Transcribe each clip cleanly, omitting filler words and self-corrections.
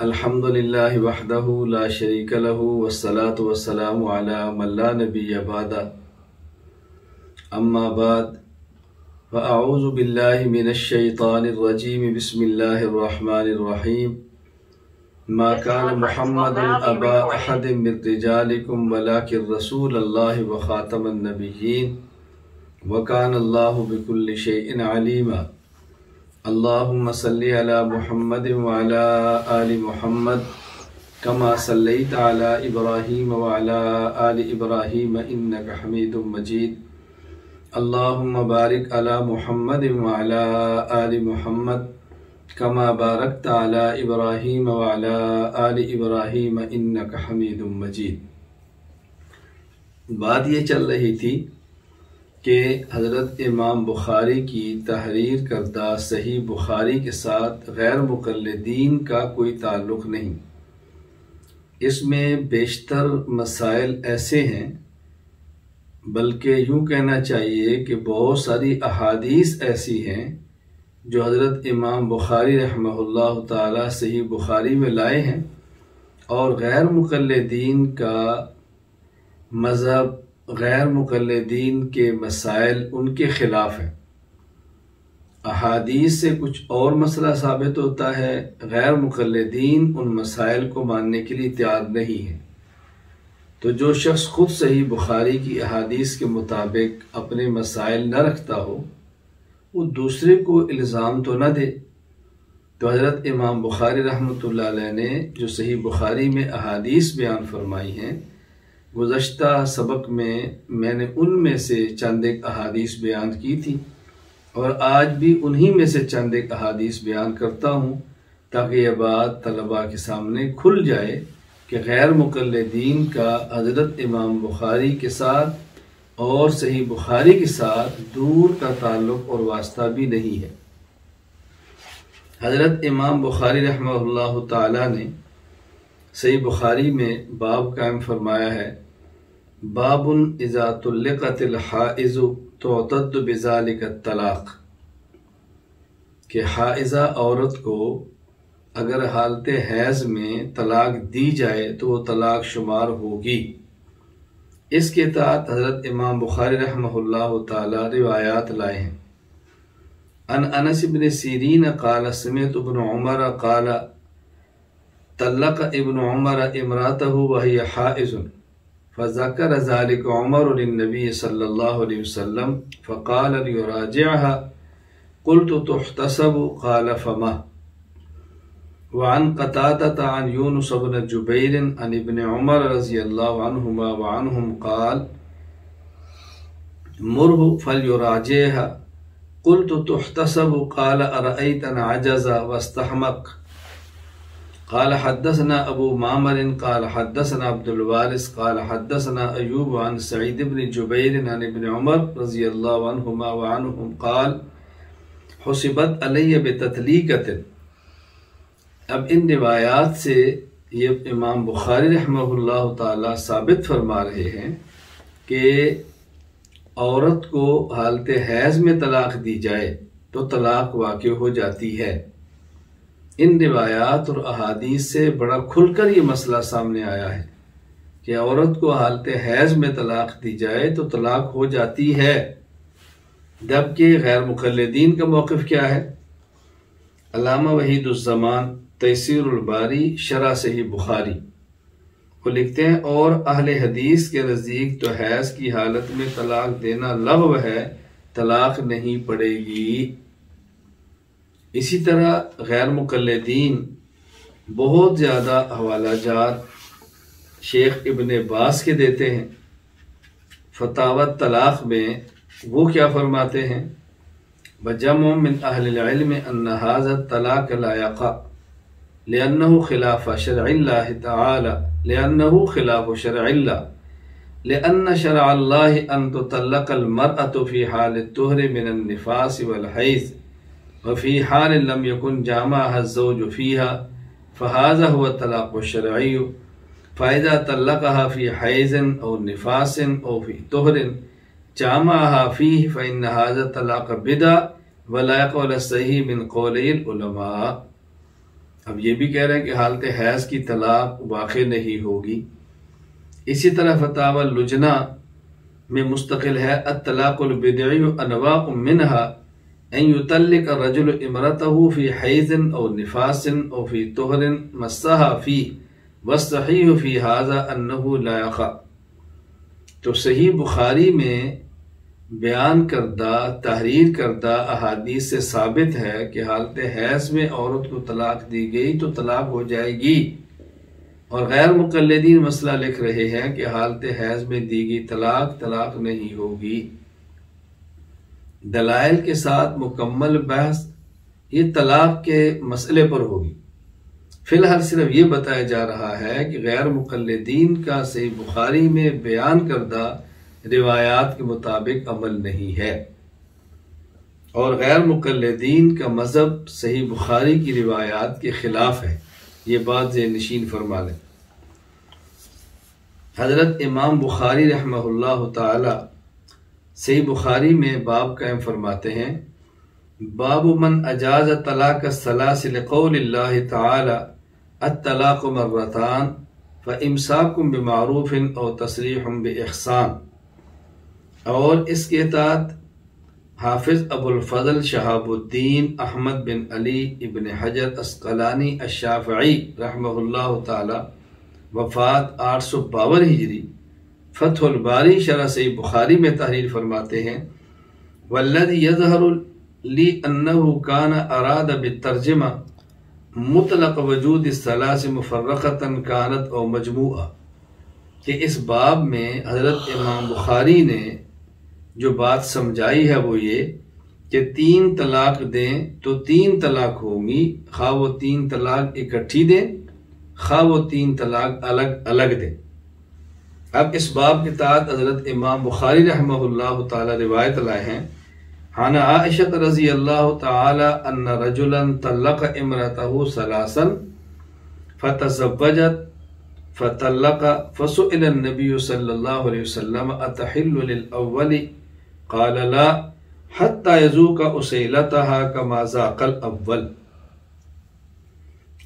الحمد للہ وحدہ لا شریک لہ والصلاة والسلام علی من لا نبی بعد اما بعد فاعوذ باللہ من الشیطان الرجیم بسم اللہ الرحمن الرحیم ما كان محمد ابا احد من رجالکم ولکن رسول اللہ وخاتم النبیین وکان اللہ بکل شیء علیما اللہم صلی علی محمد وعلی آل محمد کما صلیت علی ابراہیم وعلی آل ابراہیم انکا حمید مجید اللہم بارک علی محمد وعلی آل محمد کما بارکت علی ابراہیم وعلی آل ابراہیم انکا حمید مجید۔ بات یہ چل رہی تھی کہ حضرت امام بخاری کی تحریر کردہ صحیح بخاری کے ساتھ غیر مقلدین کا کوئی تعلق نہیں۔ اس میں بیشتر مسائل ایسے ہیں، بلکہ یوں کہنا چاہیے کہ بہت ساری احادیث ایسی ہیں جو حضرت امام بخاری رحمہ اللہ تعالی صحیح بخاری میں لائے ہیں، اور غیر مقلدین کا مذہب، غیر مقلدین کے مسائل ان کے خلاف ہیں۔ احادیث سے کچھ اور مسئلہ ثابت ہوتا ہے، غیر مقلدین ان مسائل کو ماننے کے لیے تیار نہیں ہیں۔ تو جو شخص خود صحیح بخاری کی احادیث کے مطابق اپنے مسائل نہ رکھتا ہو، وہ دوسرے کو الزام تو نہ دے۔ تو حضرت امام بخاری رحمۃ اللہ علیہ نے جو صحیح بخاری میں احادیث بیان فرمائی ہیں، گزشتہ سبق میں نے ان میں سے چند ایک احادیث بیان کی تھی، اور آج بھی انہی میں سے چند ایک احادیث بیان کرتا ہوں تاکہ یہ بات طلباء کے سامنے کھل جائے کہ غیر مقلدین کا حضرت امام بخاری کے ساتھ اور صحیح بخاری کے ساتھ دور کا تعلق اور واسطہ بھی نہیں ہے۔ حضرت امام بخاری رحمہ اللہ تعالی نے صحیح بخاری میں باب قائم فرمایا ہے، باب اذا طلقت الحائض تعتد بذلک الطلاق، کہ حائضہ عورت کو اگر حالت حیض میں طلاق دی جائے تو وہ طلاق شمار ہوگی۔ اس کے تحت حضرت امام بخاری رحمہ اللہ تعالی روایات لائے ہیں۔ عن انس بن سیرین قال سمعت ابن عمر قال طلق ابن عمر امراته وهي حائض فذكر ذلك عمر للنبي صلى الله عليه وسلم فقال ليراجعها قلت تحتسب قال فما۔ وعن قتادة عن يونس بن جبير عن ابن عمر رضي الله عنهما وعنهم قال مره فليراجعها قلت تحتسب قال أرأيت أن عجز واستحمق۔ قال حدثنا ابو معمر قال حدثنا عبد الوارث قال حدثنا ایوب عن سعید بن جبیر عن ابن عمر رضی اللہ عنہما وعنہم قال حسبت علی بتطلیقۃ۔ اب ان روایات سے یہ امام بخاری رحمہ اللہ تعالی ثابت فرما رہے ہیں کہ عورت کو حالت حیض میں طلاق دی جائے تو طلاق واقع ہو جاتی ہے۔ ان روایات اور احادیث سے بڑا کھل کر یہ مسئلہ سامنے آیا ہے کہ عورت کو حالت حیض میں طلاق دی جائے تو طلاق ہو جاتی ہے، جبکہ غیر مقلدین کا موقف کیا ہے؟ علامہ وحید الزمان تیسیر الباری شرح صحیح بخاری وہ لکھتے ہیں، اور اہل حدیث کے نزدیک تو حیض کی حالت میں طلاق دینا لغو ہے، طلاق نہیں پڑے گی۔ اسی طرح غیر مقلدین بہت زیادہ حوالہ جات شیخ ابن باز کے دیتے ہیں۔ فتاوی طلاق میں وہ کیا فرماتے ہیں؟ وجمع من اہل العلم ان هذا الطلاق لا يقع لأنه خلاف شرع الله تعالى لأن شرع الله أن تطلق المرأة في حال الطهر من النفاس والحيض وفي حال لم يكن جامعها الزوج فيها فهذا هو الطلاق الشرعي، فإذا طلقها في حيض أو نفاس أو في طهر جامعها فيه فإن هذا الطلاق بدعة ولا يقول الصحيح من قولي العلماء۔ اب یہ بھی کہہ رہے ہیں کہ حالت حیض کی طلاق واقع نہیں ہوگی۔ اسی طرح فتاوی اللجنہ میں مستقل ہے الطلاق البدعی انواع منها ان يطلق الرجل امرأته في حیض او نفاس او في طہر مسها فيه والصحیح في هذا انه لا يقع۔ تو صحیح بخاری میں بیان کردہ تحریر کردہ احادیث سے ثابت ہے کہ حالت حیض میں عورت کو طلاق دی گئی تو طلاق ہو جائے گی، اور غیر مقلدین مسئلہ لکھ رہے ہیں کہ حالت حیض میں دی گئی طلاق نہیں ہوگی۔ دلائل کے ساتھ مکمل بحث یہ طلاق کے مسئلے پر ہوگی۔ فی الحال صرف یہ بتایا جا رہا ہے کہ غیر مقلدین کا صحیح بخاری میں بیان کردہ روایات کے مطابق عمل نہیں ہے، اور غیر مقلدین کا مذہب صحیح بخاری کی روایات کے خلاف ہے، یہ بات ذہن نشین فرما لیں۔ حضرت امام بخاری رحمہ اللہ تعالی صحیح بخاری میں باب قائم فرماتے ہیں، باب من اجاز طلاق الثلاث لقول اللہ تعالی الطلاق مرتان فامساک بمعروف او تصریح باحسان۔ اور اس کے تحت حافظ ابو الفضل شہاب الدین احمد بن علی ابن حجر عسقلانی الشافعی رحمہ اللہ تعالی وفات 852 ہجری فتح الباری شرح صحیح بخاری میں تحریر فرماتے ہیں، والذی یظہر لی انہ کان اراد بالترجمہ مطلق وجود الثلاث مفرقۃ کانت او مجموعہ، کہ اس باب میں حضرت امام بخاری نے جو بات سمجھائی ہے وہ یہ کہ 3 طلاق دیں تو 3 طلاق ہوں گی، خواہ وہ 3 طلاق اکٹھی دیں خواہ وہ 3 طلاق الگ الگ دیں۔ اب اس باب کے تحت حضرت امام بخاری رحمہ اللہ تعالی روایت لائے ہیں، عن عائشہ رضی اللہ تعالی ان رجلا طلق امرأته ثلاثا فتزوجت فطلق فسئل النبی صلی اللہ علیہ وسلم اتحل للأول قال لا حتی یذوق اصیلتها کما ذاق الاول۔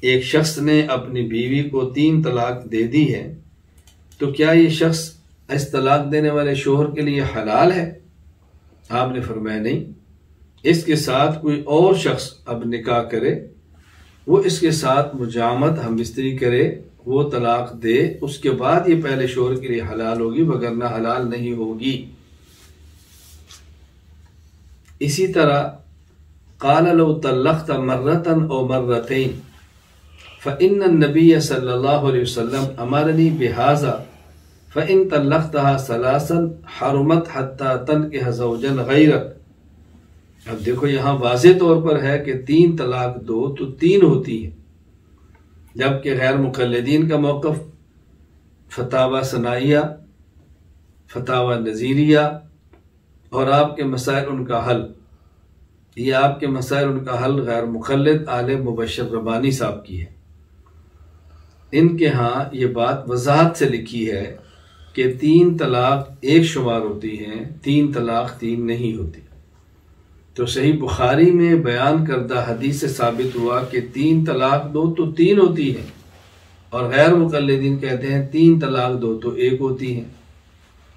ایک شخص نے اپنی بیوی کو 3 طلاق دے دی ہے، تو کیا یہ شخص اس طلاق دینے والے شوہر کے لیے حلال ہے؟ آپ نے فرمایا نہیں، اس کے ساتھ کوئی اور شخص اب نکاح کرے، وہ اس کے ساتھ مجامت ہم بستری کرے، وہ طلاق دے، اس کے بعد یہ پہلے شوہر کے لیے حلال ہوگی، وگرنہ حلال نہیں ہوگی۔ اسی طرح قال لو طلقت مرة او مرتين فإن النبي صلی اللہ علیہ وسلم امرنی بهذا فإن طلقتها ثلاثا حرمت حتى تنكح زوجا غيرك۔ اب دیکھو یہاں واضح طور پر ہے کہ 3 طلاق دو تو 3 ہوتی ہے، جبکہ غیر مقلدین کا موقف فتاوی ثنائیہ، فتاوی نظیریہ اور آپ کے مسائل ان کا حل، یہ آپ کے مسائل ان کا حل غیر مقلد آل مبشر ربانی صاحب کی ہے۔ ان کے ہاں یہ بات وضاحت سے لکھی ہے کہ 3 طلاق ایک شمار ہوتی ہیں، 3 طلاق 3 نہیں ہوتی۔ تو صحیح بخاری میں بیان کردہ حدیث سے ثابت ہوا کہ 3 طلاق دو تو 3 ہوتی ہیں، اور غیر مقلدین کہتے ہیں 3 طلاق دو تو 1 ہوتی ہیں۔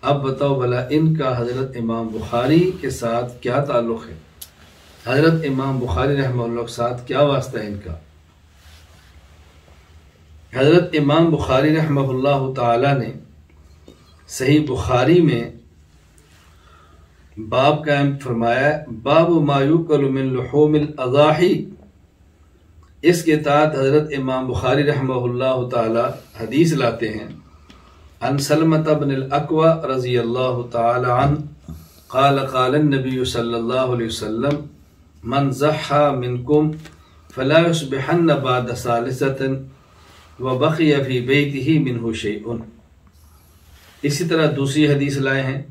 اب بتاؤ بھلا ان کا حضرت امام بخاری کے ساتھ کیا تعلق ہے؟ حضرت امام بخاری رحمہ اللہ کے ساتھ کیا واسطہ ہے ان کا؟ حضرت امام بخاری رحمہ اللہ تعالی نے صحیح بخاری میں باب قائم فرمایا، باب ما یؤکل من لحوم الاضاحی۔ اس کے تحت حضرت امام بخاری رحمہ اللہ تعالی حدیث لاتے ہیں، عن سلمة بن الاکوع رضی اللہ تعالی عنہ قال قال النبی صلی اللہ علیہ وسلم من ضحى منکم فلا يصبحن بعد ثالثة وبقي في بیتہ منہ شیء۔ اسی طرح دوسری حدیث لائے ہیں،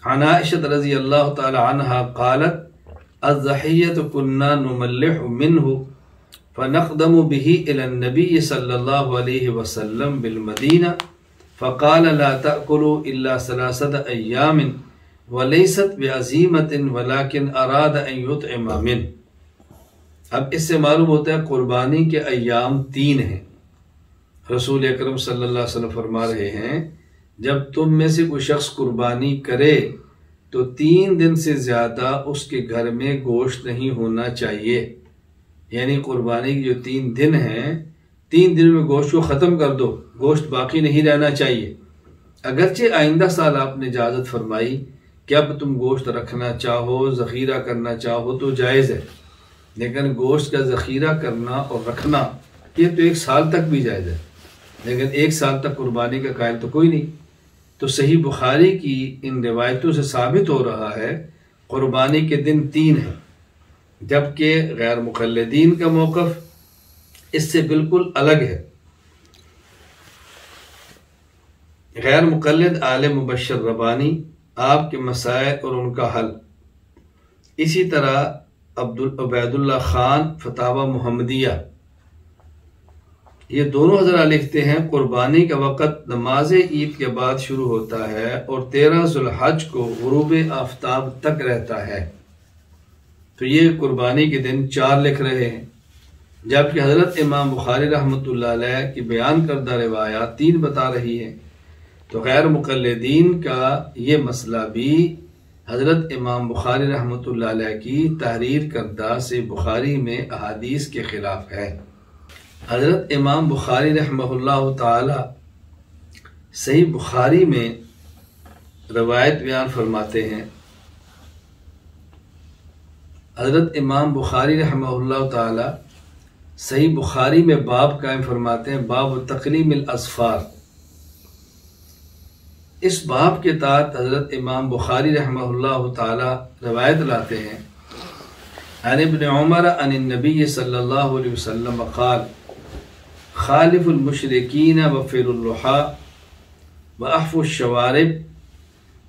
عن عائشہ رضی اللہ تعالی عنہا قالت الضحیۃ كنا نملح منہ فنقدم به الى النبی صلی اللہ علیہ وسلم بالمدینہ فقال لا تأکلوا الا 3 ایام وليست بعزیمۃ ولكن اراد ان يطعم منه۔ اب اس سے معلوم ہوتا ہے قربانی کے ایام 3 ہیں۔ رسول اکرم صلی اللہ علیہ وسلم فرما رہے ہیں جب تم میں سے کوئی شخص قربانی کرے تو 3 دن سے زیادہ اس کے گھر میں گوشت نہیں ہونا چاہیے، یعنی قربانی کے جو 3 دن ہیں 3 دن میں گوشت کو ختم کر دو، گوشت باقی نہیں رہنا چاہیے۔ اگرچہ آئندہ سال آپ نے اجازت فرمائی کہ اب تم گوشت رکھنا چاہو، ذخیرہ کرنا چاہو تو جائز ہے، لیکن گوشت کا ذخیرہ کرنا اور رکھنا یہ تو 1 سال تک بھی جائز ہے، لیکن 1 سال تک قربانی کا قائل تو کوئی نہیں۔ تو صحیح بخاری کی ان روایتوں سے ثابت ہو رہا ہے قربانی کے دن 3 ہیں، جبکہ غیر مقلدین کا موقف اس سے بالکل الگ ہے۔ غیر مقلد عالم مبشر ربانی، آپ کے مسائل اور ان کا حل، اسی طرح عبید اللہ خان فتاوی محمدیہ، یہ دونوں حضرات لکھتے ہیں قربانی کا وقت نماز عید کے بعد شروع ہوتا ہے اور 13 ذوالحج کو غروب آفتاب تک رہتا ہے۔ تو یہ قربانی کے دن 4 لکھ رہے ہیں، جبکہ حضرت امام بخاری رحمۃ اللہ علیہ کی بیان کردہ روایات 3 بتا رہی ہیں۔ تو غیر مقلدین کا یہ مسئلہ بھی حضرت امام بخاری رحمۃ اللہ علیہ کی تحریر کردہ سے بخاری میں احادیث کے خلاف ہے۔ حضرت امام بخاری رحمہ اللہ تعالی صحیح بخاری میں روایت بیان فرماتے ہیں، حضرت امام بخاری رحمہ اللہ تعالی صحیح بخاری میں باب قائم فرماتے ہیں، باب تقلیم الاظفار۔ اس باب کے تحت حضرت امام بخاری رحمہ اللہ تعالی روایت لاتے ہیں، عن ابن عمر عن النبی صلی اللہ علیہ وسلم قال خالف المشرکین وفر اللحى واحفوا الشوارب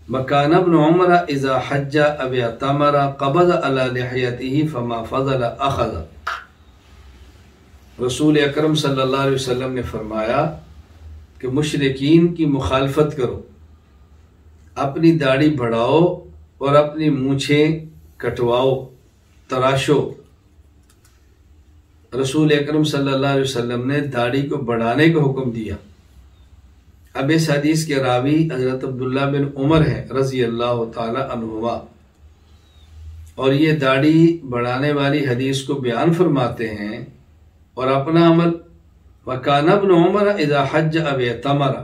وكان ابن عمر اذا حج او اعتمر قبض على لحيته فما فضل اخذ۔ رسول اکرم صلی اللہ علیہ وسلم نے فرمایا کہ مشرکین کی مخالفت کرو، اپنی داڑھی بڑھاؤ اور اپنی مونچھیں کٹواؤ، تراشو۔ رسول اکرم صلی اللہ علیہ وسلم نے داڑھی کو بڑھانے کا حکم دیا۔ اب اس حدیث کے راوی حضرت عبداللہ بن عمر ہیں رضی اللہ تعالی عنہما، اور یہ داڑھی بڑھانے والی حدیث کو بیان فرماتے ہیں اور اپنا عمل وَكَانَ ابْنُ عُمَرَ إِذَا حَجَّ أَوْ اعْتَمَرَ،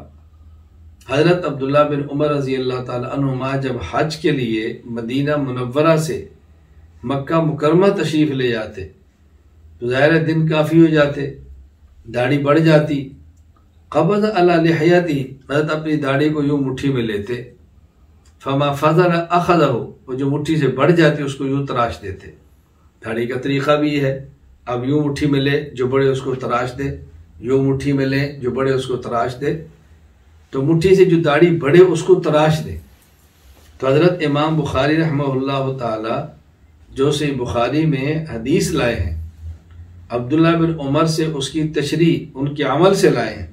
حضرت عبداللہ بن عمر رضی اللہ تعالی عنہما جب حج کے لیے مدینہ منورہ سے مکہ مکرمہ تشریف لے جاتے تو ظاہر دن کافی ہو جاتے، داڑھی بڑھ جاتی، قبض علی لحیتی، حضرت اپنی داڑھی کو یوں مٹھی میں لیتے، فما فضل اخذہ، وہ جو مٹھی سے بڑھ جاتی اس کو یوں تراش دیتے۔ داڑھی کا طریقہ بھی ہے، اب یوں مٹھی میں لے جو بڑے اس کو تراش دے، یوں مٹھی میں لے جو بڑے اس کو تراش دے، تو مٹھی سے جو داڑھی بڑھے اس کو تراش دے۔ تو حضرت امام بخاری رحمہ اللہ تعالی جو سے بخاری میں حدیث لائے ہیں عبداللہ بن عمر سے، اس کی تشریح ان کے عمل سے لائے ہیں،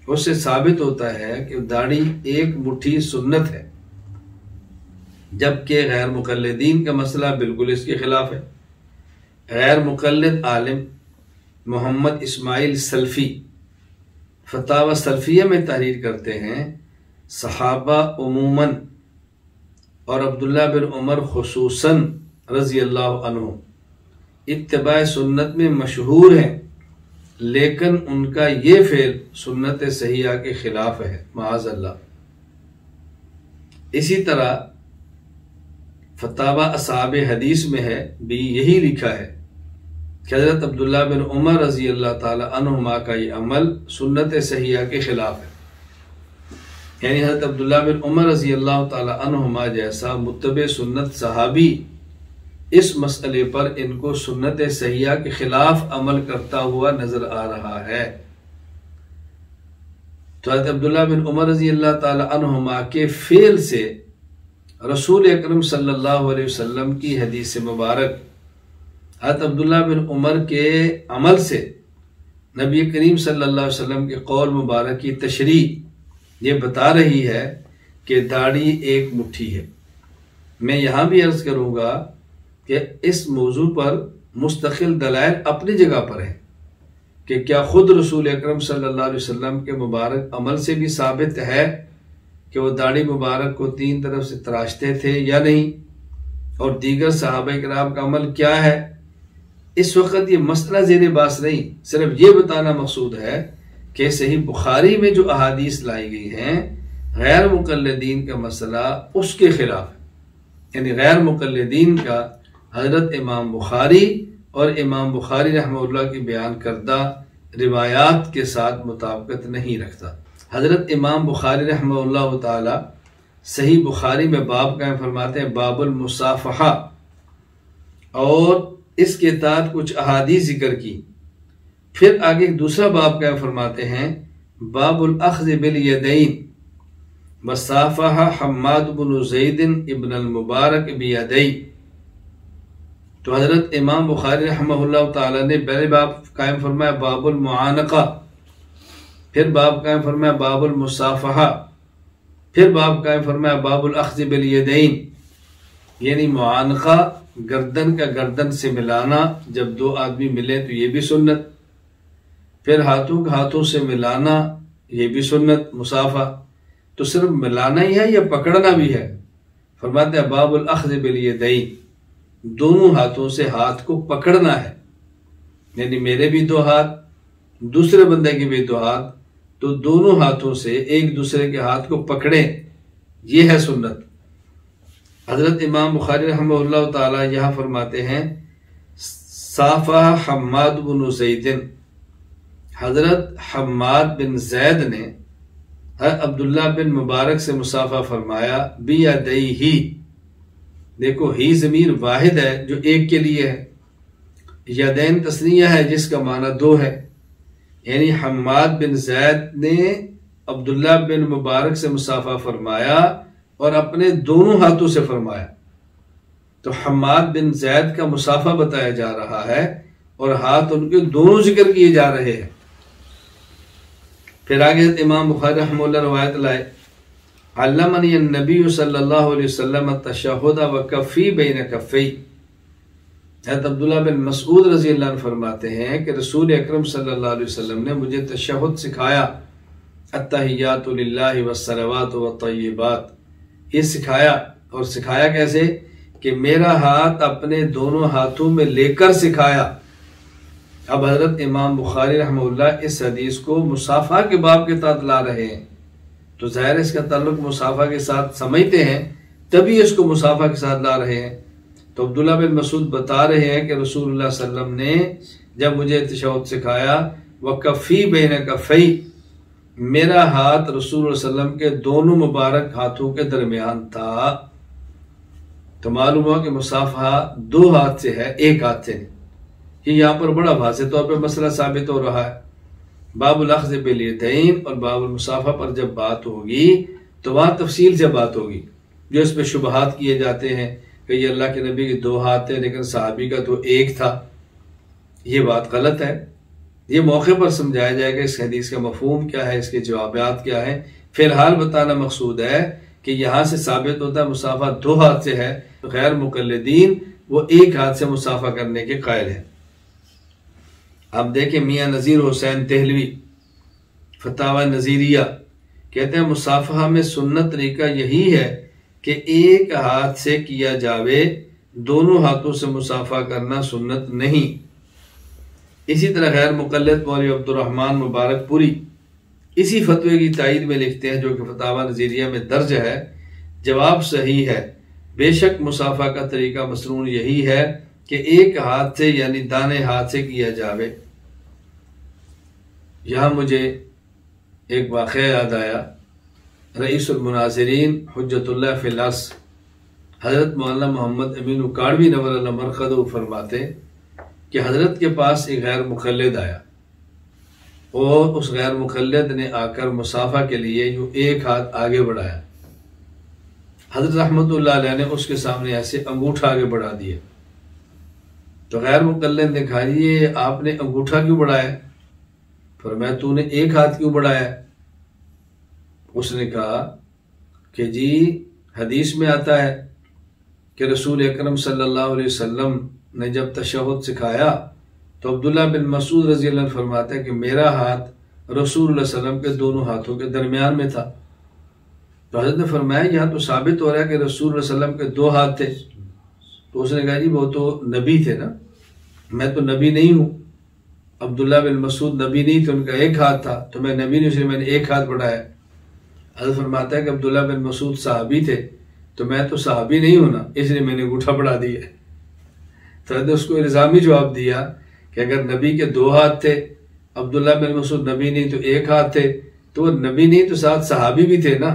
اس سے ثابت ہوتا ہے کہ داڑھی 1 مٹھی سنت ہے، جبکہ غیر مقلدین کا مسئلہ بالکل اس کے خلاف ہے۔ غیر مقلد عالم محمد اسماعیل سلفی فتاوی سلفیہ میں تحریر کرتے ہیں، صحابہ عموماً اور عبداللہ بن عمر خصوصاً رضی اللہ عنہ اتباع سنت میں مشہور ہیں، لیکن ان کا یہ فعل سنت صحیحہ کے خلاف ہے، معاذ اللہ۔ اسی طرح فتاوی اصحاب حدیث میں ہے بھی یہی لکھا ہے کہ حضرت عبداللہ بن عمر رضی اللہ تعالی عنہما کا یہ عمل سنت صحیحہ کے خلاف ہے، یعنی حضرت عبداللہ بن عمر رضی اللہ تعالی عنہما جیسا متبع سنت صحابی اس مسئلے پر ان کو سنت صحیحہ کے خلاف عمل کرتا ہوا نظر آ رہا ہے۔ تو حضرت عبداللہ بن عمر رضی اللہ تعالی عنہما کے فعل سے رسول اکرم صلی اللہ علیہ وسلم کی حدیث مبارک، حضرت عبداللہ بن عمر کے عمل سے نبی کریم صلی اللہ علیہ وسلم کے قول مبارک کی تشریح یہ بتا رہی ہے کہ داڑھی 1 مٹھی ہے۔ میں یہاں بھی عرض کروں گا کہ اس موضوع پر مستقل دلائل اپنی جگہ پر ہیں کہ کیا خود رسول اکرم صلی اللہ علیہ وسلم کے مبارک عمل سے بھی ثابت ہے کہ وہ داڑھی مبارک کو 3 طرف سے تراشتے تھے یا نہیں، اور دیگر صحابہ کرام کا عمل کیا ہے۔ اس وقت یہ مسئلہ زیر بحث نہیں، صرف یہ بتانا مقصود ہے کہ صحیح بخاری میں جو احادیث لائی گئی ہیں غیر مقلدین کا مسئلہ اس کے خلاف ہے، یعنی غیر مقلدین کا حضرت امام بخاری اور امام بخاری رحمہ اللہ کی بیان کردہ روایات کے ساتھ مطابقت نہیں رکھتا۔ حضرت امام بخاری رحمہ اللہ تعالی صحیح بخاری میں باب قائم فرماتے ہیں باب المصافحہ، اور اس کے تحت کچھ احادیث ذکر کی، پھر آگے دوسرا باب قائم فرماتے ہیں باب الاخذ بالیدین، وصافح حماد بن زید ابن المبارک بیدی۔ تو حضرت امام بخاری رحمہ اللہ تعالی نے پہلے باب قائم فرمایا باب المعانقہ، پھر باب قائم فرمایا باب المصافحہ، پھر باب قائم فرمایا باب الاخذ بالیدین، یعنی معانقہ گردن کا گردن سے ملانا، جب 2 آدمی ملے تو یہ بھی سنت، پھر ہاتھوں کا ہاتھوں سے ملانا یہ بھی سنت مصافحہ۔ تو صرف ملانا ہی ہے یا پکڑنا بھی ہے؟ فرماتے ہیں باب الاخذ بالیدین، دونوں ہاتھوں سے ہاتھ کو پکڑنا ہے، یعنی میرے بھی 2 ہاتھ، دوسرے بندے کے بھی 2 ہاتھ، تو دونوں ہاتھوں سے ایک دوسرے کے ہاتھ کو پکڑیں، یہ ہے سنت۔ حضرت امام بخاری رحمہ اللہ تعالی یہاں فرماتے ہیں صافح حماد بن زید، حضرت حماد بن زید نے عبداللہ بن مبارک سے مصافحہ فرمایا بیدیہ، دیکھو ہی ضمیر واحد ہے جو ایک کے لیے ہے، یدین تثنیہ ہے جس کا معنی 2 ہے، یعنی حماد بن زید نے عبداللہ بن مبارک سے مصافحہ فرمایا اور اپنے دونوں ہاتھوں سے فرمایا، تو حماد بن زید کا مصافحہ بتایا جا رہا ہے اور ہاتھ ان کے دونوں ذکر کیے جا رہے ہیں۔ پھر آگے امام بخاری رحمہ اللہ روایت لائے علمنی النبی صلی اللہ علیہ وسلم التشہد وکفی بین کفی، حضرت عبداللہ بن مسعود رضی اللہ عنہ فرماتے ہیں کہ رسول اکرم صلی اللہ علیہ وسلم نے مجھے تشہد سکھایا، التحیات للہ والصلوات والطیبات، یہ سکھایا، اور سکھایا کیسے کہ میرا ہاتھ اپنے دونوں ہاتھوں میں لے کر سکھایا۔ اب حضرت امام بخاری رحمہ اللہ اس حدیث کو مصافحہ کے باب کے تحت لا رہے ہیں، تو ظاہر اس کا تعلق مصافحہ کے ساتھ سمجھتے ہیں، تبھی اس کو مصافحہ کے ساتھ لا رہے ہیں۔ تو عبداللہ بن مسعود بتا رہے ہیں کہ رسول اللہ صلی اللہ علیہ وسلم نے جب مجھے تشہد سکھایا وکفی بین کفی، میرا ہاتھ رسول اللہ صلی اللہ علیہ وسلم کے دونوں مبارک ہاتھوں کے درمیان تھا، تو معلوم ہوا کہ مصافحہ 2 ہاتھ سے ہے، 1 ہاتھ سے نہیں۔ یہ یہاں پر بڑا واضح طور پہ مسئلہ ثابت ہو رہا ہے۔ باب الاخذ بالیدین اور باب المصافحہ پر جب بات ہوگی تو وہاں تفصیل سے بات ہوگی، جو اس پہ شبہات کیے جاتے ہیں کہ یہ اللہ کے نبی کے 2 ہاتھ تھے لیکن صحابی کا تو 1 تھا، یہ بات غلط ہے۔ یہ موقع پر سمجھایا جائے گا اس حدیث کا مفہوم کیا ہے، اس کے جوابات کیا ہیں۔ فی الحال بتانا مقصود ہے کہ یہاں سے ثابت ہوتا ہے مصافحہ 2 ہاتھ سے ہے، غیر مقلدین وہ 1 ہاتھ سے مصافحہ کرنے کے قائل ہیں۔ اب دیکھیں میاں نذیر حسین دہلوی فتاوی نذیریہ کہتے ہیں مصافحہ میں سنت طریقہ یہی ہے کہ 1 ہاتھ سے کیا جاوے، دونوں ہاتھوں سے مصافحہ کرنا سنت نہیں۔ اسی طرح غیر مقلد مولوی عبد الرحمن مبارک پوری اسی فتوے کی تائید میں لکھتے ہیں جو کہ فتاوی نذیریہ میں درج ہے، جواب صحیح ہے، بے شک مصافحہ کا طریقہ مسنون یہی ہے کہ 1 ہاتھ سے یعنی دانے ہاتھ سے کیا جاوے۔ یہاں مجھے ایک واقعہ یاد آیا، رئیس المناظرین حجت اللہ فی الارض حضرت مولانا محمد امین اکاڑوی نور اللہ مرقدہ فرماتے کہ حضرت کے پاس ایک غیر مقلد آیا اور اس غیر مقلد نے آ کر مصافحہ کے لیے یوں 1 ہاتھ آگے بڑھایا، حضرت رحمت اللہ علیہ نے اس کے سامنے ایسے انگوٹھا آگے بڑھا دیا، تو غیر مقلد نے کہا یہ آپ نے انگوٹھا کیوں بڑھایا؟ فرمایا تو نے 1 ہاتھ کیوں بڑھایا؟ اس نے کہا کہ جی حدیث میں آتا ہے کہ رسول اکرم صلی اللہ علیہ وسلم نے جب تشہد سکھایا تو عبداللہ بن مسعود رضی اللہ عنہ فرماتا ہے کہ میرا ہاتھ رسول اللہ صلی اللہ علیہ وسلم کے دونوں ہاتھوں کے درمیان میں تھا۔ تو حضرت نے فرمایا یہاں تو ثابت ہو رہا ہے کہ رسول اللہ صلی اللہ علیہ وسلم کے دو ہاتھ تھے۔ تو اس نے کہا جی وہ تو نبی تھے نا، میں تو نبی نہیں ہوں، عبداللہ بن مسعود نبی نہیں تھے، ان کا ایک ہاتھ تھا، تو میں نبی نہیں، اس لیے میں نے ایک ہاتھ بڑھایا۔ حضرت فرماتا ہے کہ عبداللہ بن مسعود صحابی تھے، تو میں تو صحابی نہیں ہوں نا، اس لیے میں نے انگوٹھا بڑھا دیا۔ تو حضرت نے اس کو الزامی جواب دیا کہ اگر نبی کے دو ہاتھ تھے، عبداللہ بن مسعود نبی نہیں تو ایک ہاتھ تھے، تو وہ نبی نہیں تو ساتھ صحابی بھی تھے نا،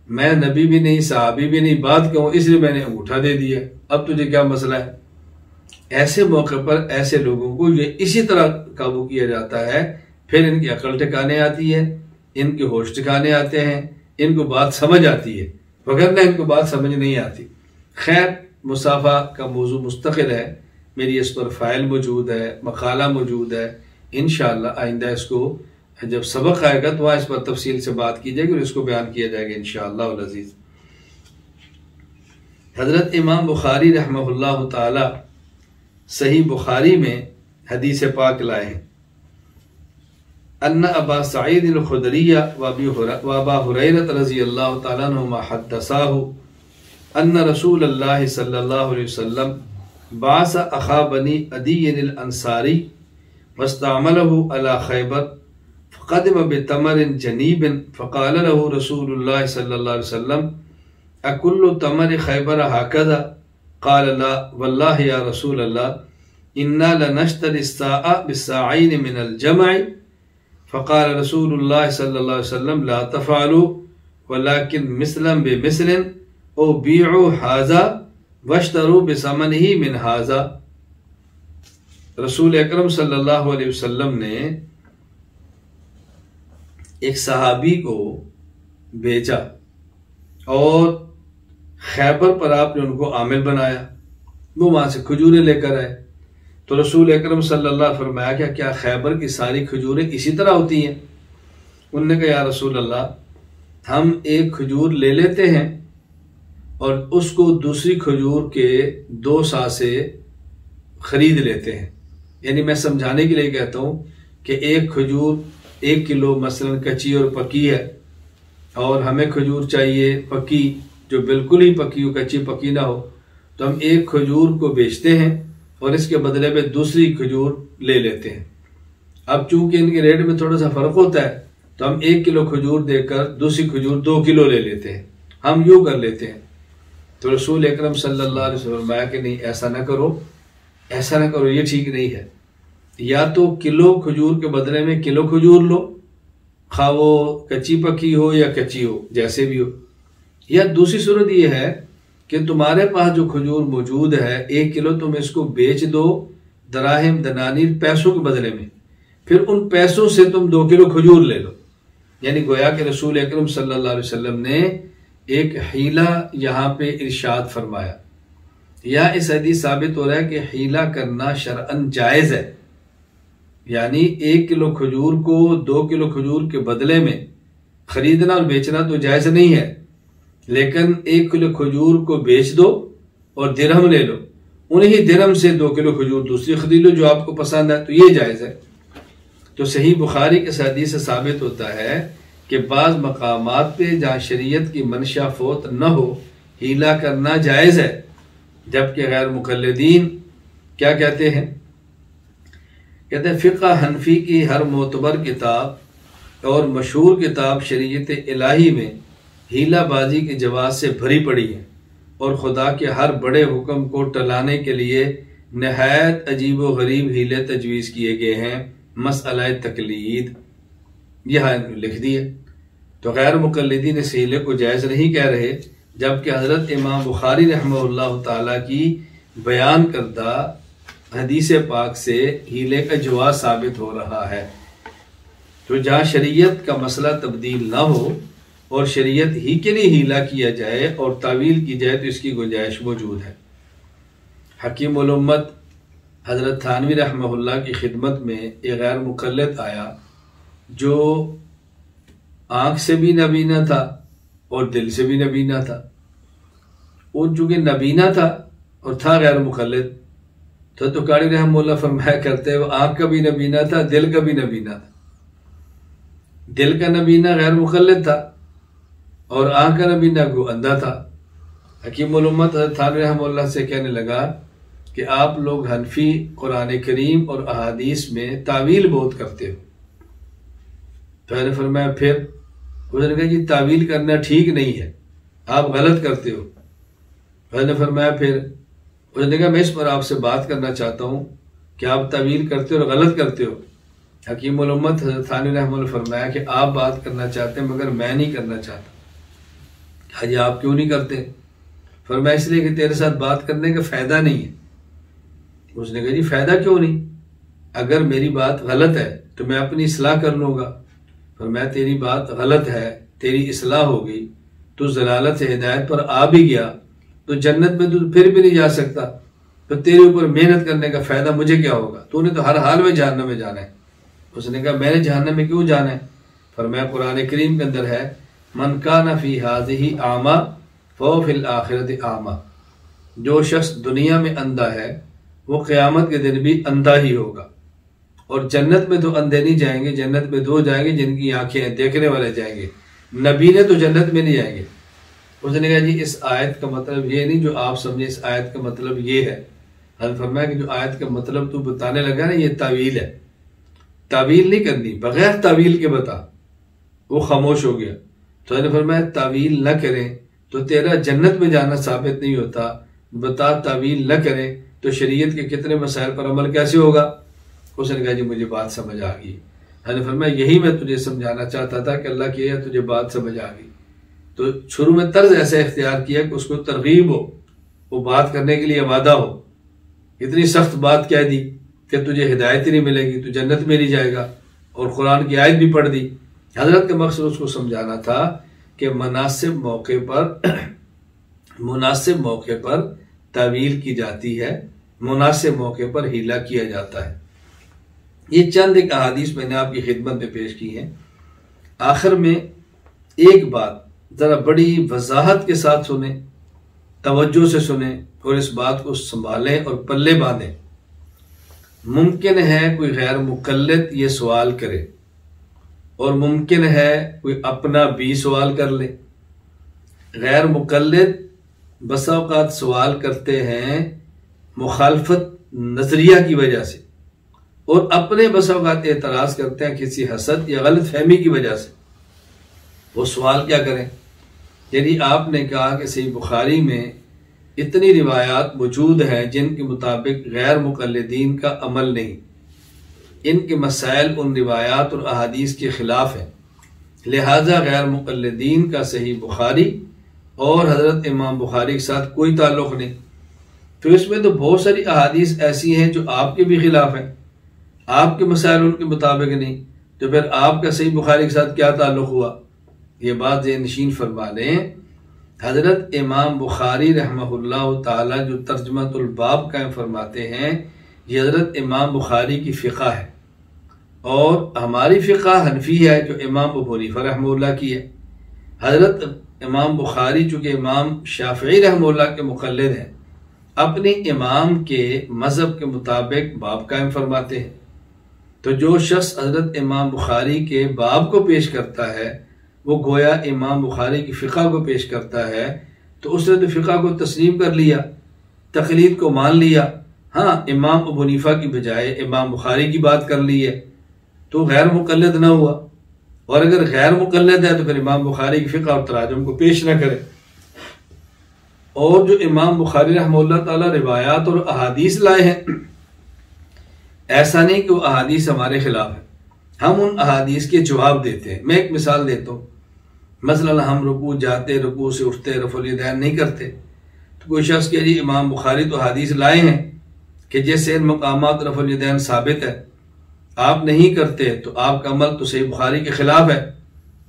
میں نبی بھی نہیں صحابی بھی نہیں، بات کہوں اس لیے میں نے انگوٹھا دے دیا، اب تجھے کیا مسئلہ ہے؟ ایسے موقع پر ایسے لوگوں کو یہ اسی طرح قابو کیا جاتا ہے، پھر ان کی عقل ٹھکانے آتی ہے، ان کے ہوش ٹھکانے آتے ہیں، ان کو بات سمجھ آتی ہے، وگرنہ ان کو بات سمجھ نہیں آتی۔ خیر، مصافحہ کا موضوع مستقل ہے، میری اس پر فائل موجود ہے، مقالہ موجود ہے، انشاءاللہ آئندہ اس کو جب سبق آئے گا تو وہاں اس پر تفصیل سے بات کی جائے گی اور اس کو بیان کیا جائے گا انشاءاللہ العزیز۔ حضرت امام بخاری رحمہ اللہ تعالی صحیح بخاری میں حدیث پاک لائے ہیں، ان ابا سعید الخدری وابا ہریرہ رضی اللہ تعالیٰ عنہما حدثاہ ان رسول اللہ صلی اللہ علیہ وسلم بعث اخا بنی عدی الانصاری واستعمله على خیبر فقدم بتمر جنیب فقال له رسول اللہ صلی اللہ علیہ وسلم اکل تمر خیبر هكذا؟ قال لا واللہ یا رسول اللہ انا لنشتری الساع بالساعین من الجمع فقال رسول اللہ صلی اللہ علیہ وسلم لا تفعلوا ولكن مثلا بمثل او بیعوا هذا واشتروا بثمنه من هذا۔ رسول اکرم صلی اللہ علیہ وسلم نے ایک صحابی کو بھیجا اور خیبر پر آپ نے ان کو عامل بنایا، وہ وہاں سے کھجوریں لے کر آئے۔ تو رسول اکرم صلی اللہ علیہ وسلم فرمایا کہ کیا خیبر کی ساری کھجوریں اسی طرح ہوتی ہیں؟ انہوں نے کہا یا رسول اللہ، ہم ایک کھجور لے لیتے ہیں اور اس کو دوسری کھجور کے 2 سا سے خرید لیتے ہیں۔ یعنی میں سمجھانے کے لیے کہتا ہوں کہ ایک کھجور 1 کلو مثلا کچی اور پکی ہے، اور ہمیں کھجور چاہیے پکی جو بالکل ہی پکی ہو، کچی پکی نہ ہو، تو ہم ایک کھجور کو بیچتے ہیں اور اس کے بدلے میں دوسری کھجور لے لیتے ہیں۔ اب چونکہ ان کے ریٹ میں تھوڑا سا فرق ہوتا ہے تو ہم 1 کلو کھجور دے کر دوسری کھجور 2 کلو لے لیتے ہیں، ہم یوں کر لیتے ہیں۔ تو رسول اکرم صلی اللہ علیہ وسلم فرمایا کہ نہیں، ایسا نہ کرو، ایسا نہ کرو، یہ ٹھیک نہیں ہے۔ یا تو کلو کھجور کے بدلے میں کلو کھجور لو، خواہ وہ کچی پکی ہو یا کچی ہو، جیسے بھی ہو۔ یا دوسری صورت یہ ہے کہ تمہارے پاس جو کھجور موجود ہے 1 کلو تم اس کو بیچ دو دراہم دنانیر پیسوں کے بدلے میں، پھر ان پیسوں سے تم 2 کلو کھجور لے لو۔ یعنی گویا کہ رسول اکرم صلی اللہ علیہ وسلم نے ایک حیلہ یہاں پہ ارشاد فرمایا۔ یا اس حدیث ثابت ہو رہا ہے کہ حیلہ کرنا شرعاً جائز ہے، یعنی 1 کلو کھجور کو 2 کلو کھجور کے بدلے میں خریدنا اور بیچنا تو جائز نہیں ہے، لیکن 1 کلو کھجور کو بیچ دو اور درہم لے لو، انہی درہم سے 2 کلو کھجور دوسری خرید لو جو آپ کو پسند ہے، تو یہ جائز ہے۔ تو صحیح بخاری کے حدیث سے ثابت ہوتا ہے کہ بعض مقامات پہ جہاں شریعت کی منشا فوت نہ ہو حیلہ کرنا جائز ہے، جبکہ غیر مقلدین کیا کہتے ہیں؟ کہتے ہیں فقہ حنفی کی ہر معتبر کتاب اور مشہور کتاب شریعت الہی میں حیلہ بازی کی جواز سے بھری پڑی ہے، اور خدا کے ہر بڑے حکم کو ٹلانے کے لیے نہایت عجیب و غریب حیلے تجویز کیے گئے ہیں، مسئلہ تقلید یہاں لکھ دیے۔ تو غیر مقلدین اس حیلے کو جائز نہیں کہہ رہے، جبکہ حضرت امام بخاری رحمہ اللہ تعالیٰ کی بیان کردہ حدیث پاک سے حیلے کا جواز ثابت ہو رہا ہے۔ تو جہاں شریعت کا مسئلہ تبدیل نہ ہو اور شریعت ہی کے لیے حیلہ کیا جائے اور تعویل کی جائے تو اس کی گنجائش موجود ہے۔ حکیم الامت حضرت تھانوی رحمہ اللہ کی خدمت میں ایک غیر مقلد آیا جو آنکھ سے بھی نبینا تھا اور دل سے بھی نبینا تھا۔ وہ چونکہ نبینا تھا اور تھا غیر مقلد، تو قاری رحمہ اللہ فرمایا کرتے وہ آنکھ کا بھی نبینا تھا، دل کا بھی نبینا تھا۔ دل کا نبینا غیر مقلد تھا اور آنکھ کا نبینا کو اندھا تھا۔ حکیم الامت حضرت تھانوی رحمہ اللہ سے کہنے لگا کہ آپ لوگ حنفی قرآن کریم اور احادیث میں تعویل بہت کرتے ہو۔ تو میں نے فرمایا پھر؟ اس نے کہا جی تعویل کرنا ٹھیک نہیں ہے، آپ غلط کرتے ہو۔ میں نے فرمایا پھر؟ اس نے کہا میں اس پر آپ سے بات کرنا چاہتا ہوں کہ آپ تعویل کرتے ہو اور غلط کرتے ہو۔ حکیم الامت حضرت تھانوی رحمہ اللہ فرمایا کہ آپ بات کرنا چاہتے ہیں مگر میں نہیں کرنا چاہتا۔ کہا جی آپ کیوں نہیں کرتے؟ فرمایا اس لیے کہ تیرے ساتھ بات کرنے کا فائدہ نہیں ہے۔ اس نے کہا جی فائدہ کیوں نہیں؟ اگر میری بات غلط ہے تو میں اپنی اصلاح کر لوں گا۔ فرمایا تیری بات غلط ہے، تیری اصلاح ہو گئی، تو ضلالت سے ہدایت پر آ بھی گیا تو جنت میں تو پھر بھی نہیں جا سکتا، تو تیرے اوپر محنت کرنے کا فائدہ مجھے کیا ہوگا؟ تو نے تو ہر حال میں جہنم میں جانا ہے۔ اس نے کہا میں نے جہنم میں کیوں جانا ہے؟ فرمایا قرآن کریم کے اندر ہے من کان فی ہذہ اعمی فہو فی الآخرۃ اعمی، جو شخص دنیا میں اندھا ہے وہ قیامت کے دن بھی اندھا ہی ہوگا۔ اور جنت میں تو اندھے نہیں جائیں گے، جنت میں دو جائیں گے جن کی آنکھیں ہیں، دیکھنے والے جائیں گے، نبی نے تو جنت میں نہیں جائیں گے۔ اس نے کہا جی اس آیت کا مطلب یہ نہیں جو آپ سمجھے، اس آیت کا مطلب یہ ہے۔ حضرت فرمایا کہ جو آیت کا مطلب تو بتانے لگا نا یہ تعویل ہے، تعویل نہیں کرنی، بغیر تعویل کے بتا۔ وہ خاموش ہو گیا۔ تو حضرت فرمایا تعویل نہ کریں تو تیرا جنت میں جانا ثابت نہیں ہوتا، بتا تعویل نہ کریں تو شریعت کے کتنے مسائل پر عمل کیسے ہوگا؟ اس نے کہا جی مجھے بات سمجھ آ گئی۔ حضرت فرمایا یہی میں تجھے سمجھانا چاہتا تھا کہ اللہ کی ہے تجھے بات سمجھ آ گئی۔ تو شروع میں طرز ایسا اختیار کیا کہ اس کو ترغیب ہو، وہ بات کرنے کے لیے آمادہ ہو۔ اتنی سخت بات کہہ دی کہ تجھے ہدایت ہی نہیں ملے گی، تو جنت میں نہیں جائے گا، اور قرآن کی آیت بھی پڑھ دی۔ حضرت کا مقصد اس کو سمجھانا تھا کہ مناسب موقع پر تعویل کی جاتی ہے، مناسب موقع پر ہیلا کیا جاتا ہے۔ یہ چند ایک احادیث میں نے آپ کی خدمت میں پیش کی ہیں۔ آخر میں ایک بات ذرا بڑی وضاحت کے ساتھ سنیں، توجہ سے سنیں اور اس بات کو سنبھالیں اور پلے باندھیں۔ ممکن ہے کوئی غیر مقلد یہ سوال کرے اور ممکن ہے کوئی اپنا بھی سوال کر لے۔ غیر مقلد بسا اوقات سوال کرتے ہیں مخالفت نظریہ کی وجہ سے، اور اپنے بسا اوقات اعتراض کرتے ہیں کسی حسد یا غلط فہمی کی وجہ سے۔ وہ سوال کیا کریں؟ یعنی آپ نے کہا کہ صحیح بخاری میں اتنی روایات موجود ہیں جن کے مطابق غیر مقلدین کا عمل نہیں، ان کے مسائل ان روایات اور احادیث کے خلاف ہیں، لہذا غیر مقلدین کا صحیح بخاری اور حضرت امام بخاری کے ساتھ کوئی تعلق نہیں۔ تو اس میں تو بہت ساری احادیث ایسی ہیں جو آپ کے بھی خلاف ہیں، آپ کے مسائل ان کے مطابق نہیں، تو پھر آپ کا صحیح بخاری کے ساتھ کیا تعلق ہوا؟ یہ بات ذہن نشین فرما لیں۔ حضرت امام بخاری رحمہ اللہ تعالی جو ترجمۃ الباب قائم فرماتے ہیں، یہ حضرت امام بخاری کی فقہ ہے، اور ہماری فقہ حنفی ہے جو امام ابو حنیفہ رحمہ اللہ کی ہے۔ حضرت امام بخاری چونکہ امام شافعی رحمہ اللہ کے مقلد ہیں، اپنے امام کے مذہب کے مطابق باب قائم فرماتے ہیں۔ تو جو شخص حضرت امام بخاری کے باب کو پیش کرتا ہے وہ گویا امام بخاری کی فقہ کو پیش کرتا ہے، تو اس نے تو فقہ کو تسلیم کر لیا، تقلید کو مان لیا۔ ہاں امام ابو حنیفہ کی بجائے امام بخاری کی بات کر لی ہے تو غیر مقلد نہ ہوا، اور اگر غیر مقلد ہے تو پھر امام بخاری کی فقہ اور تراجم کو پیش نہ کرے۔ اور جو امام بخاری رحمہ اللہ تعالی روایات اور احادیث لائے ہیں، ایسا نہیں کہ وہ احادیث ہمارے خلاف ہیں، ہم ان احادیث کے جواب دیتے ہیں۔ میں ایک مثال دیتا ہوں، مثلا ہم رکوع جاتے، رکوع سے اٹھتے، رفع الیدین نہیں کرتے، تو کوئی شخص کہ جی امام بخاری تو حدیث لائے ہیں کہ جیسے ان مقامات رفع الیدین ثابت ہے، آپ نہیں کرتے تو آپ کا عمل تو صحیح بخاری کے خلاف ہے۔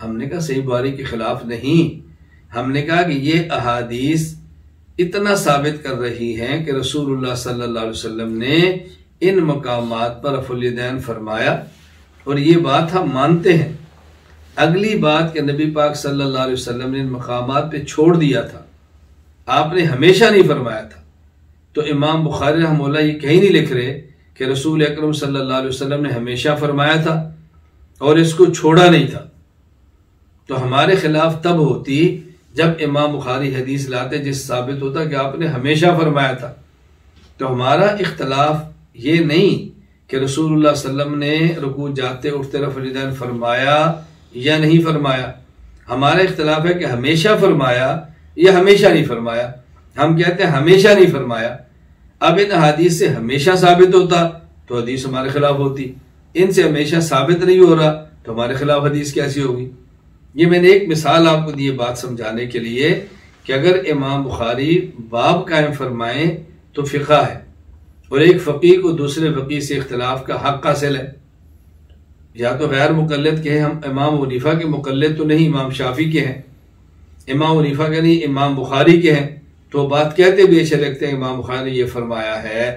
ہم نے کہا صحیح بخاری کے خلاف نہیں، ہم نے کہا کہ یہ احادیث اتنا ثابت کر رہی ہیں کہ رسول اللہ صلی اللہ علیہ وسلم نے ان مقامات پر رفع الیدین فرمایا، اور یہ بات ہم مانتے ہیں۔ اگلی بات کہ نبی پاک صلی اللہ علیہ وسلم نے ان مقامات پہ چھوڑ دیا تھا، آپ نے ہمیشہ نہیں فرمایا تھا، تو امام بخاری رحمہ اللہ یہ کہیں نہیں لکھ رہے کہ رسول اکرم صلی اللہ علیہ وسلم نے ہمیشہ فرمایا تھا اور اس کو چھوڑا نہیں تھا. تو ہمارے خلاف تب ہوتی جب امام بخاری حدیث لاتے جس ثابت ہوتا کہ آپ نے ہمیشہ فرمایا تھا. تو ہمارا اختلاف یہ نہیں کہ رسول اللہ صلی اللہ علیہ وسلم نے رکوع جاتے اٹھتے رفع الیدین فرمایا یا نہیں فرمایا. ہمارا اختلاف ہے کہ ہمیشہ فرمایا یا ہمیشہ نہیں فرمایا. ہم کہتے ہیں ہمیشہ نہیں فرمایا. اب ان حدیث سے ہمیشہ ثابت ہوتا تو حدیث ہمارے خلاف ہوتی. ان سے ہمیشہ ثابت نہیں ہو رہا تو ہمارے خلاف حدیث کیسی ہوگی؟ یہ میں نے ایک مثال آپ کو دی بات سمجھانے کے لیے کہ اگر امام بخاری باب قائم فرمائیں تو فقہ ہے، اور ایک فقیہ کو دوسرے فقیہ سے اختلاف کا حق حاصل ہے. یا تو غیر مقلد کے ہیں، ہم امام حنیفہ کے مقلد تو نہیں، امام شافعی کے ہیں. امام حنیفہ کے نہیں، امام بخاری کے ہیں. تو بات کہتے بھی اچھے لگتے ہیں امام بخاری نے یہ فرمایا ہے.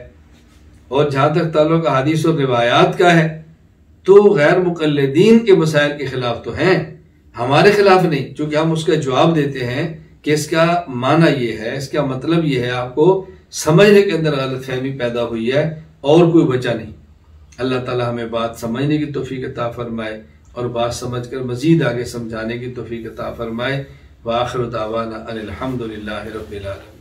اور جہاں تک تعلق حدیث اور روایات کا ہے تو غیر مقلدین کے مسائل کے خلاف تو ہیں، ہمارے خلاف نہیں. چونکہ ہم اس کا جواب دیتے ہیں کہ اس کا معنی یہ ہے، اس کا مطلب یہ ہے، آپ کو سمجھنے کے اندر غلط فہمی پیدا ہوئی ہے اور کوئی وجہ نہیں. اللہ تعالی ہمیں بات سمجھنے کی توفیق عطا فرمائے اور بات سمجھ کر مزید آگے سمجھانے کی توفیق عطا فرمائے. وآخر دعوانا ان الحمد للہ رب العالمین.